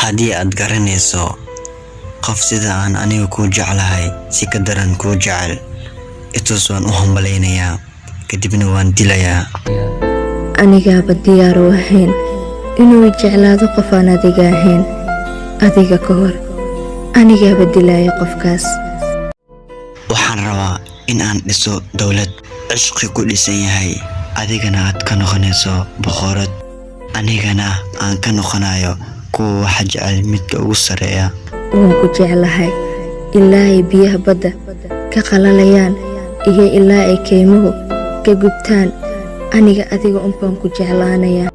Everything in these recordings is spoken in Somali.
haddii aad garanayso qof sida aan aniga ku jeclahay si ka daran ku jecel itus waan u hambaleynayaa kadibna waan dilayaa. anigaaba diyaar u ahayn inuu jeclaado qof aan adiga ahayn. adiga ka hor anigaaba dilaya qofkaas. waxaan rabaa in aan dhiso dawlad cishqi ku dhisan yahay, adigana aad ka noqonayso boqorad, anigana aan ka noqonayo kuwa waxa jecel midka ugu sareeya. waan ku jeclahay ilaa ay biyaha badda ka qalalayaan iyo ilaa ay keymuhu ka gubtaan. aniga adiga unbaan ku jeclaanayaa.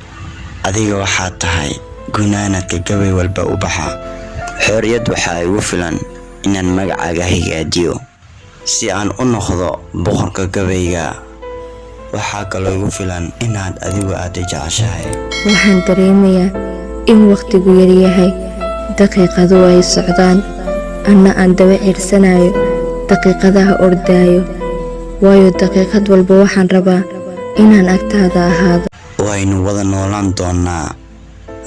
adiga waxaad tahay gunaanadka gabay walba u baxa. xorriyad waxaa igu filan inaan magacaaga hagaajiyo si aan u noqdo boqorka gabayga. waxaa kaloo igu filan inaad adigu aad jeceshahay. waxaan dareemayaa in waqtigu yar yahay, daqiiqadu ay socdaan, anna aan daba cirsanayo daqiiqadaha ordaayo. waayo daqiiqad walba waxaan rabaa inaan agtaada ahaado. waynu wada noolaan doonaa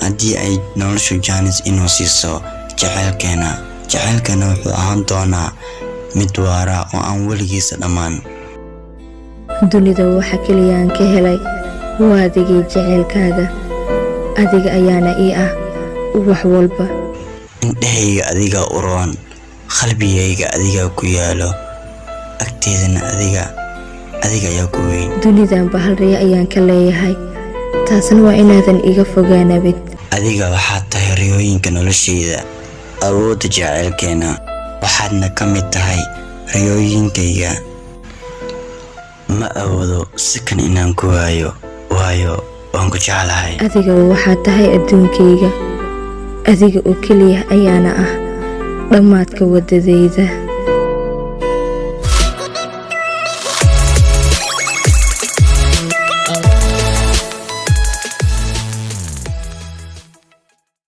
haddii ay noloshu jaanis inuu siiso. jacaylkana wuxuu ahaan doonaa mid waara oo aan weligiisa dhammaan. dunida waxa keliya aan ka helay waa adigii jacaylkaaga. adiga ayaana ii ah wax walba. indhahayga adiga u roon, qalbigayga adiga ku yaalo, agteedana adiga ayaa ku weyn. dunidanba hal riyo ayaan ka leeyahay, taasna waa inaadan iga fogaan abid. adiga waxaad tahay riyooyinka noloshayda, awoodda jacaylkeena waxaadna ka mid tahay riyooyinkayga. ma awoodo si kan inaan ku waayo waan ku jeclahay. adiga waxaad tahay adduunkayga. adiga oo keliya ayaana ah dhammaadka wadadayda.